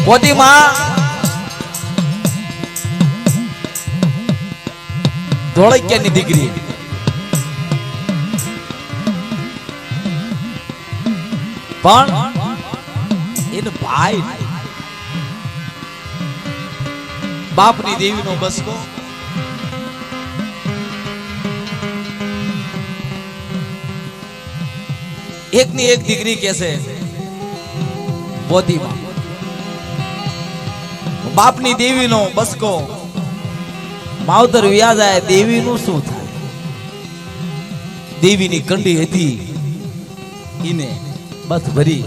પોતી માં ધોળકિયાની દીકરી પણ એનો ભાઈ બાપની દેવીનો બસકો એકની એક દીકરી કેસે પોતીમાં બાપની દેવીનો બસકો માવતર વ્યા જાય દેવીનું શું થાય? દેવીની કંડી હતી ઈને બસ ભરી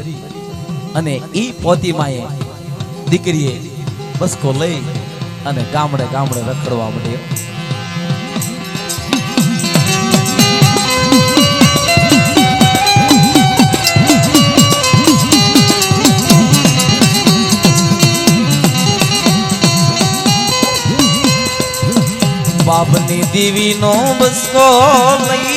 અને ઈ પોતીમાએ દીકરીએ બસકો લઈ અને ગામડે ગામડે રખડવા માંડ્યો. બાપની દેવીનો બસકો લઈ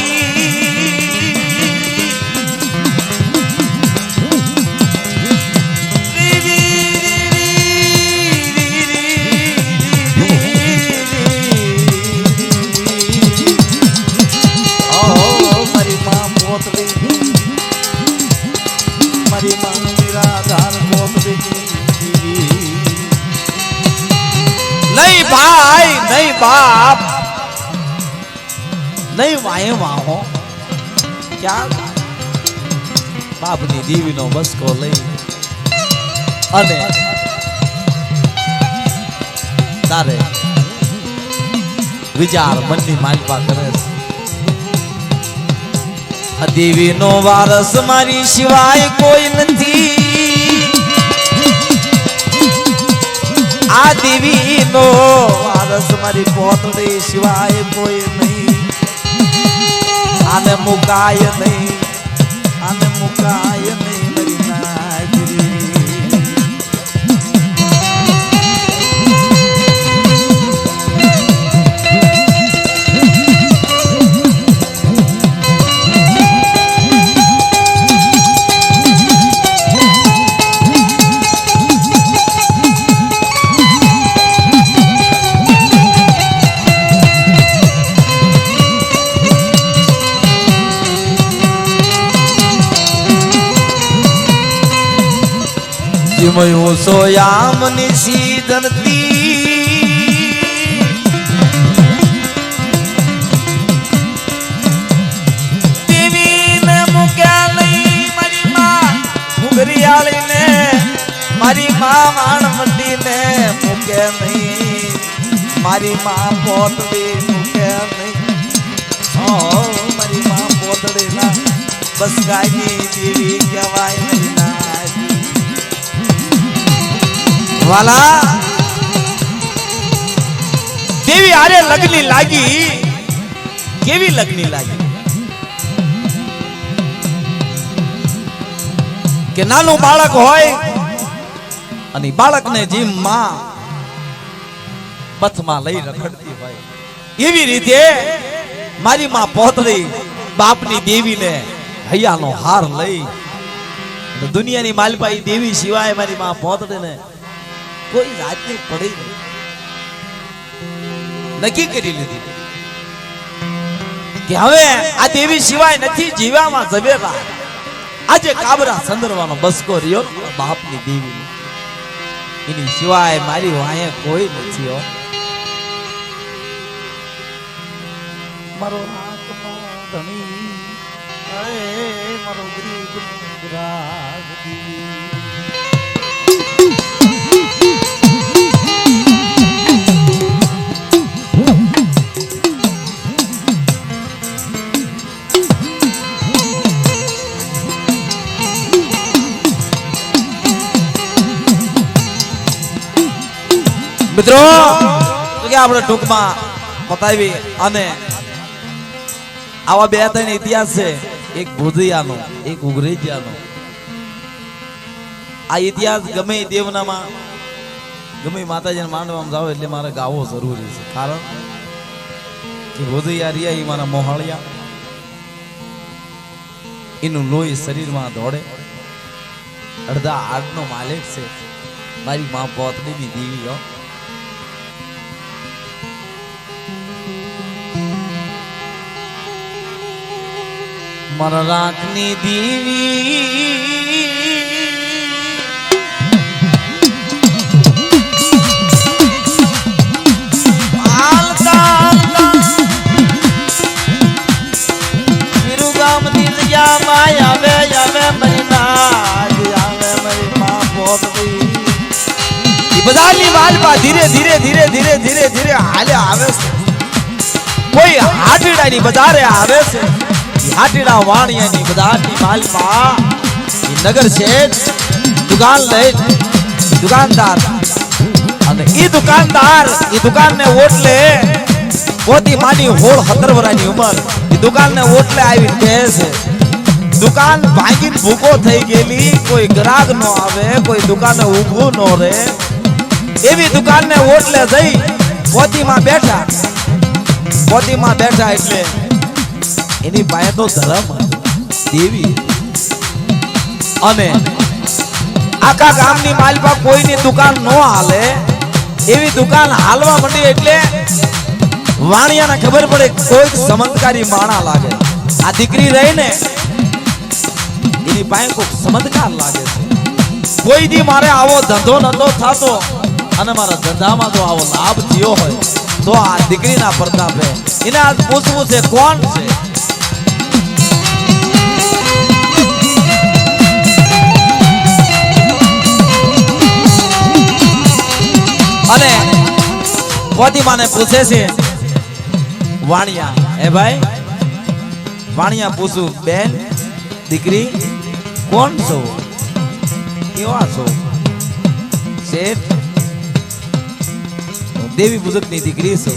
મારી માં નિરાધાર નહીં ભાઈ નહીં બાપ નહીં વાય વાહો ક્યાં બાપની દેવીનો બસકો લઈ અને તારે વિચાર મનની માલપા કરે છે. દેવીનો વારસ મારી સિવાય કોઈ નથી. આ દેવીનો વારસ મારી પોતડી સિવાય કોઈ નહીં. આને મુકાય નહીં, આને મુકાય નહીં મારી નાગરી. જીમયું સોયામની સીધનતી દેવીને મૂક્યા નહીં મારી માં ઘુઘરિયાળીને, મારી માં માણવતીને મૂકે નહીં, મારી માં પોતડી મૂકે નહીં. મારી માં પોતડી ના બસ ગાયની દેવી કહેવાય નહીં. વાલા દેવી આરે લગની લાગી. કેવી લગની લાગી કે નાનું બાળક હોય અને બાળકને જીમ માં પથમાં લઈ રખડતી હોય એવી રીતે મારી માં પોતળી બાપની દેવીને હૈયાનો હાર લઈ દુનિયાની માલપાઈ દેવી સિવાય મારી માં પોતળીને કોઈ જાતની પડી નહીં. નક્કી કરી લીધી કે હવે આ દેવી સિવાય નથી જીવામાં ઝવેરા. આજે કાબરા સંદરવાનો બસકો રહ્યો બાપની દેવી, એની સિવાય મારી વાંહે કોઈ નથી. હો મારો હાથનો ધણી, મારો ગરીબ ગુજરાતી. મિત્રો આપણે ટૂંકમાં બતાવી અને આવા બે ત્રણ ઇતિહાસ છે. એક ભુજિયાનો, એક ઉગરેજિયાનો. આ ઇતિહાસ ગમે દેવનામાં ગમે માતાજીને માંડવામાં જાવ એટલે મારે ગાવો જરૂરી છે. કારણ કે ભુજિયા રહ્યા એ મારા મોહાળિયા, એનું લોહી શરીરમાં દોડે. અડધા હાડનો માલિક છે મારી માં પોતડીની દેવી હો. મારા રાખની દેવી ધીરે ધીરે ધીરે ધીરે ધીરે ધીરે હાલે આવે છે. કોઈ હાટીડાની બજારે આવે છે. હાટીડા વાણિયાની બજારની માલમાં નગર શેઠ દુકાન લઈ દુકાનદાર અને ઈ દુકાનને ઓટલે પોતી માની હોળ 17 વર્ષની ઉંમર ઈ દુકાનને ઓટલે આવી કહે છે દુકાન ભાંગીને ભૂકો થઈ ગયેલી કોઈ ગ્રાહક નો આવે કોઈ દુકાને ઊભું નો રહે એવી દુકાનને ઓટલે જઈ પોતીમાં બેઠા એટલે એની પાસે તો ધર્મ દેવી અને આખા ગામની માલપા કોઈની દુકાન નો હાલે એવી દુકાન હાલવા માંડી એટલે વાણિયાને ખબર પડે કોઈ ચમત્કારી માણા લાગે આ દીકરી રહી ને એની પાસે કોઈ ચમત્કાર લાગે છે કોઈ દી મારે આવો ધંધો નતો થતો અને મારા ધંધામાં તો આવો લાભ થયો હોય તો આ દીકરીના પ્રતાપે એને આજ પૂછવું છે કોણ છે અને પોતીમાને પૂછે છે વાણિયા હે ભાઈ વાણિયા પૂછું બેન દીકરી કોણ છો કેવા છો શેઠ દેવી બુઝુર્ગની દીકરી છે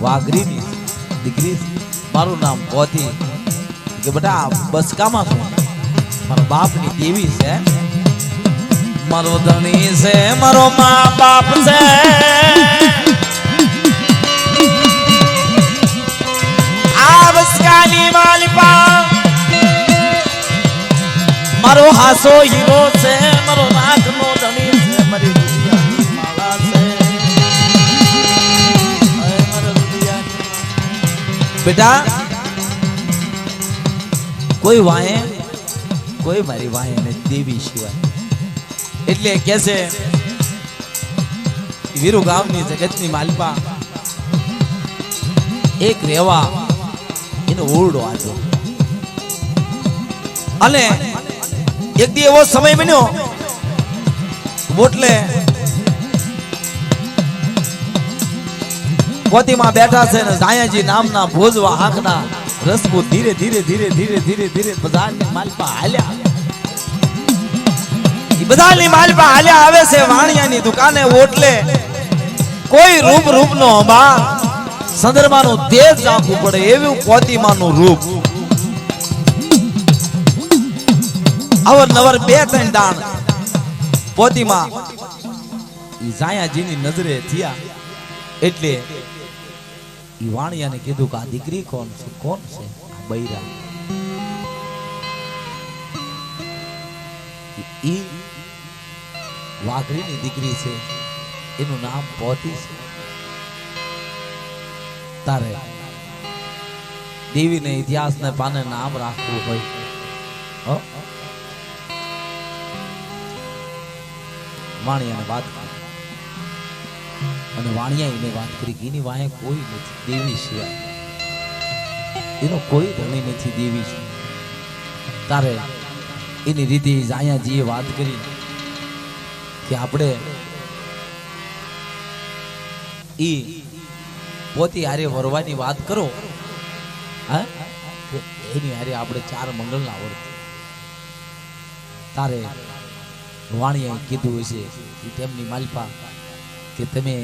વાઘરીની દીકરી મારું નામ પોતી કે બેટા બસકામાં છું મારા બાપની દેવી છે મારો ધણી છે મારો મા બાપ છે આ બસકાની માલિપા મારો હાસો હીરો છે મારો નાથનો ધણી છે મારી દુનિયાની માળા છે બેટા કોઈ વાહે કોઈ મારી વાહે ને દેવી સિવાય એટલે કે છે વીરુ ગામની જગતની માલપા એક રેવા એનો ઓરડો હતો અને એક દી એવો સમય બન્યો બોટલે પોતીમાં બેઠા છે ને જાયાજી નામના ભોજવા આંખના રસપૂત ધીરે ધીરે ધીરે ધીરે ધીરે ધીરે બધાની માલપા હાલ્યા બધાની માલપા હાલ્યા આવે છે વાણિયાની દુકાને ઓટલે કોઈ રૂપ નો અંબા સંદર્ભાનું તેજ રાખવું પડે એવું પોતીમાનું રૂપ અવરનવર 2-3 દાણ પોતીમાં જાયાજીની નજરે થયા એટલે ઈ વાણિયાને કીધું કે આ દીકરી કોણ છે આ બૈરા ઈ વાઘરીની દીકરી છે એનું નામ પોતી છે તારે દેવીને ઇતિહાસને પાને નામ રાખવું હોય વાણિયાને વાત અને વાણિયા એને વાત કરી કે એની વાહે કોઈ નથી દેવી સિવાય એનો કોઈ ધણી નથી દેવી છે તારે એની રીતે જાયાજીએ વાત કરી કે આપણે ઈ પોતી હારે વરવાની વાત કરો હા એની હારે આપણે 4 મંગળના વર્ત તારે વાણિયાએ કીધું છે કે તેમની માલપા કે તમે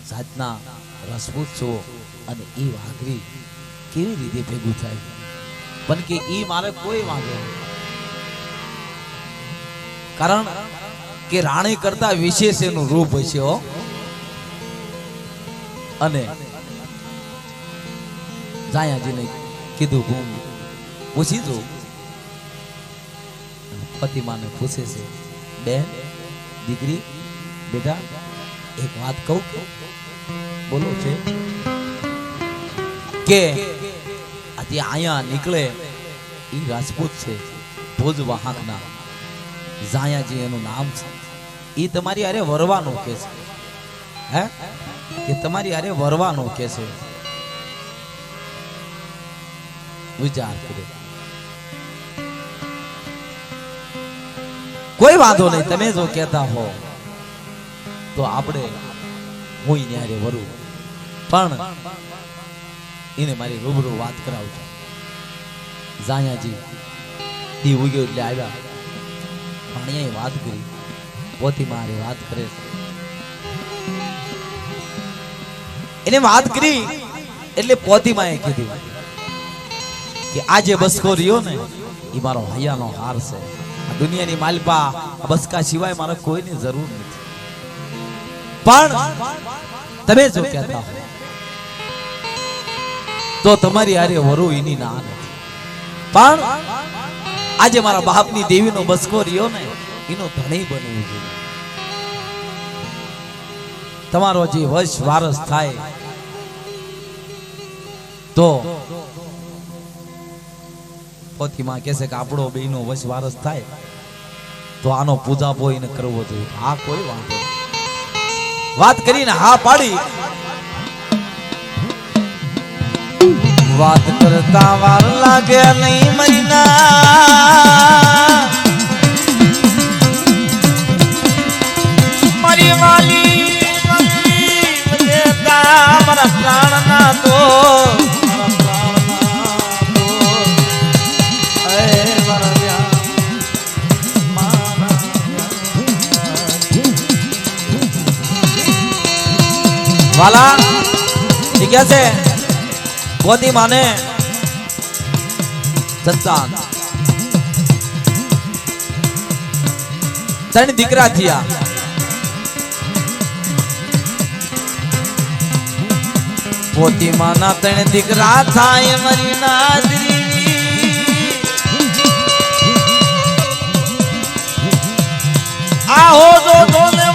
જાતના રસપૂત છો અને એ વાઘરી કેવી રીતે ભેગું થાય પણ કે ઈ મારે કોઈ માંગે કારણ કે રાણી કરતા વિશેષ એનું રૂપ હશે હો અને જાયાજીને કીધું હું પૂછી જો ફતિમાને પૂછે છે બેન દીકરી બેટા એક વાત કહું, બોલો છે કે આજે આયા નીકળે ઈ રાજપૂત છે, ભોજ વાહકના જાયાજી એનું નામ છે. ઈ તમારી અરે વરવાનો કે છે, હે કે તમારી અરે વરવાનો કે છે. વિચાર કરો. કોઈ વાંધો નહીં, તમે જો કહેતા હો તો આપણે હું ન્યારે વરું, પણ એને મારી રૂબરૂ વાત કરાવજો. જાયાજી દી ઉગ્યો એટલે આવ્યા, પાણીએ વાત કરી, પોતી મારી વાત કરે છે. એને વાત કરી એટલે પોતી માએ કીધું કે આજે બસકો રહ્યો ને એ મારો હૈયાનો હાર છે. આ દુનિયાની માલપા બસકા સિવાય મારે કોઈની જરૂર નથી. પણ તમે જો કહેતા હો તો તમારી હારે વરુ એની ના નથી. પણ આજે મારા બાપની દેવીનો બસકો રહ્યો ને એનો ધણી બનવું જોઈએ. તમારો જે વંશ વારસ થાય તો પોતીમાં કહે છે કે આપણો બેનો વંશ વારસ થાય તો આનો પૂજા બોઈને કરવો જોઈએ. આ કોઈ વાંધો વાત કરીને હા પાડી. વાત કરતા વાર લાગે નહીં મરીના મારી વાલી મારા પ્રાણના તો વાલા ઠીક છે. પોતી માને સંતાન ત્રણ દીકરા થયા. પોતી માના ત્રણ દીકરા થાય મરી નાદરી આહો જો ધોને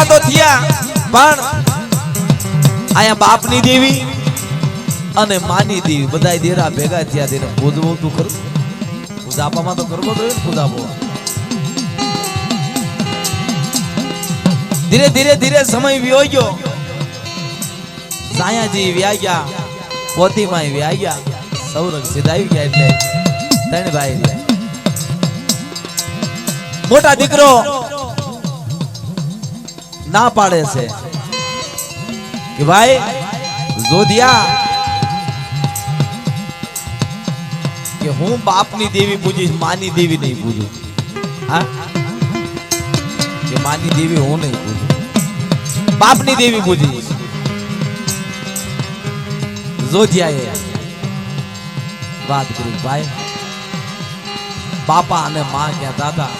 તો થયા. પણ આયા બાપની દેવી અને માની દેવી બધાય દેરા ભેગા થયા. તેને પૂજવું તું કરું, પૂજાપામાં તો કરવો જોઈએ ને. પૂજાપો ધીરે ધીરે ધીરે સમય વ્યો ગયો. સાયાજી વ્યા ગયા, પોતીમાં વ્યા ગયા, સૌરભ સીધાવી ગયા. એટલે ત્રણ ભાઈ રહ્યા. મોટા દીકરો ના પાડે છે કે ભાઈ જોધિયા કે હું બાપની દેવી પૂજીશ, માની દેવી નહીં પૂજું. હા કે માની દેવી હું નહીં પૂજું, બાપની દેવી પૂજીશ. જોધિયાએ વાત કરી ભાઈ બાપા અને માં કહેતા હતા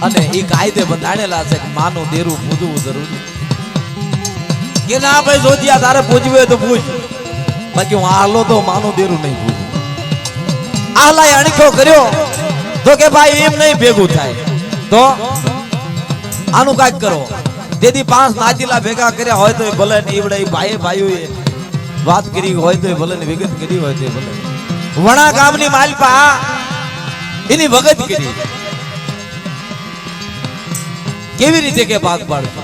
અને એ કાયદે બંધાણેલા છે કે માનું દેરું પૂજવું જરૂરી. કે ના ભાઈ જોધિયા તારે પૂજવું હોય તો પૂજ, બાકી હું આલો તો માનું દેરું નહીં પૂજું. આલાએ અણખો કર્યો તો કે ભાઈ એમ નહીં ભેગું થાય તો આનું કાંઈક કરો. તેથી 5 નાચીલા ભેગા કર્યા હોય તો ભલે ને ઈવડે ભાઈઓએ વાત કરી હોય તો ભલે ને વિગત કરી હોય તો ભલે. વણા ગામની માલપા એની વગત કરી. કેવી રીતે કે ભાગ પાડતો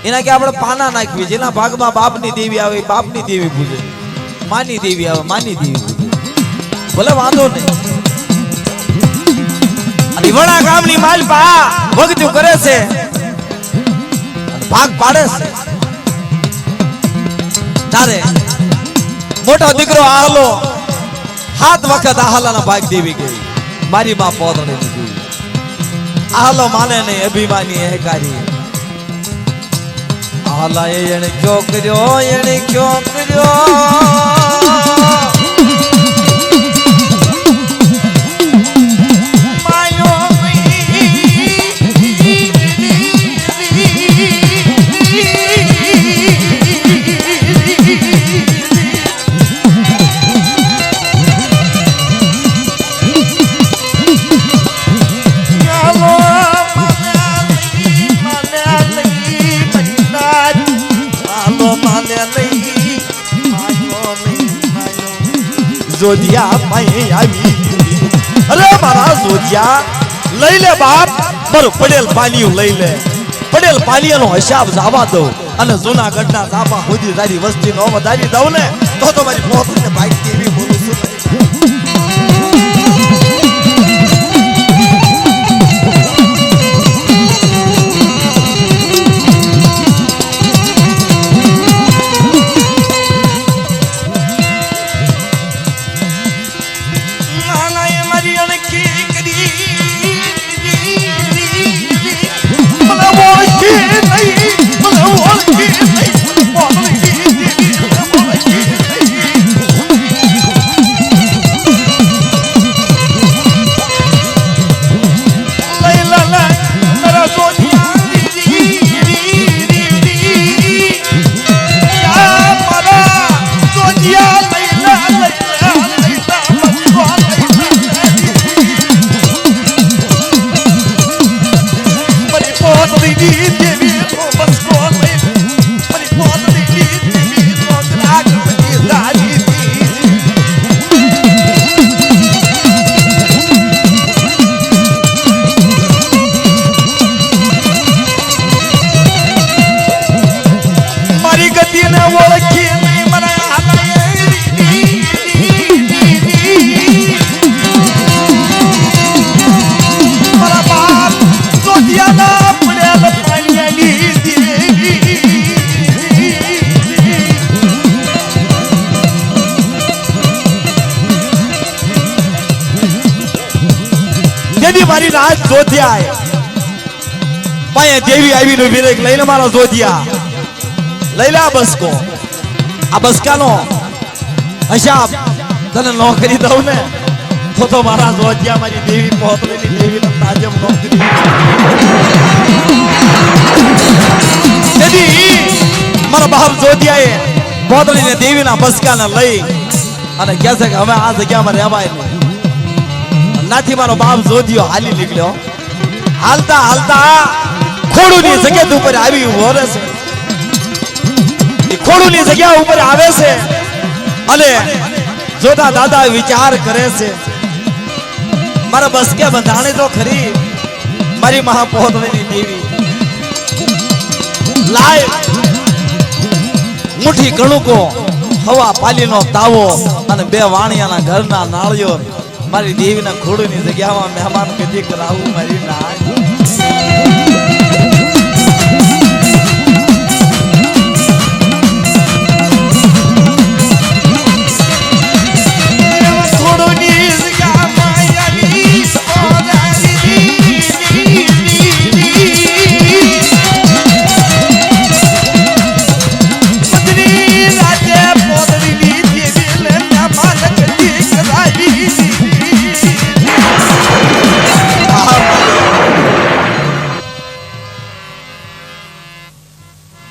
એના કે આપણે પાના નાખવી. જેના ભાગમાં બાપની દેવી આવે બાપની દેવી પૂજે, માની દેવી આવે માની દેવી પૂજે, ભલે વાંધો નહીં. અને વણા ગામની માલપા ભગતું કરે છે, ભાગ પાડે છે. તારે મોટો દીકરો આહલો 7 વખત આહલાના ભાગ દેવી ગઈ. મારી માં પોતળે દીધી. આહલો માને નહીં, અભિમાની અહંકારી. આહલાએ એને ક્યો કર્યો, એને ક્યો કર્યો. જોધિયા પાએ આવી અરે મારા જોધિયા લઈ લે બાપ મારું પડેલ પાલિયું લઈ લે પડેલ પાલિયાનો હિસાબ જવા દો અને જૂનાગઢના ધાબા સુધી તારી વસ્તી નો વધારી દઉં ને તો મારી પોતને ભાઈ કેવી બોલું છું મારી રાત જોધિયા પાએ દેવી આવીને વિરેક લઈને મારા જોધિયા લઈ લે બસકો આ બસકાનો હિસાબ તને નોકરી દઉં ને તો મારા જોધિયા મારી દેવી પોતરીની દેવીને તાજમ નોકરી તેથી મારા બાપ જોધિયાએ પોતરીને દેવીના બસકાને લઈ અને કહે છે કે હવે આ જગ્યામાં રહેવાય નહીં નાથી મારો બાપ જોધિયો હાલી નીકળ્યો હાલતા હાલતા ખોડુની જગ્યા ઉપર આવી ઉભો રહે છે એ ખોડુની જગ્યા ઉપર આવે છે અને જોતા દાદા વિચાર કરે છે મારા બસકે બંધાણી તો ખરી મારી મહાપોતરીની દેવી લાય મુઠ્ઠી કણુકો હવા પાલીનો તાવો અને બે વાણિયાના ઘરના નાળિયો મારી દેવીના ખોડુની જગ્યામાં મહેમાન કદી કરાવું મારી ના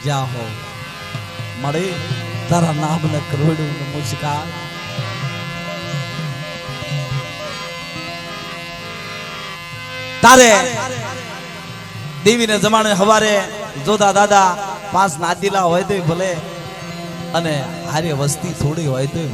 જાહો મળે તારા નામ ને કરોડું નમસ્કાર તારે દેવીને જમાણે હવારે જોતા દાદા 5 નાદીલા હોય તો ભલે અને હારે વસ્તી થોડી હોય તો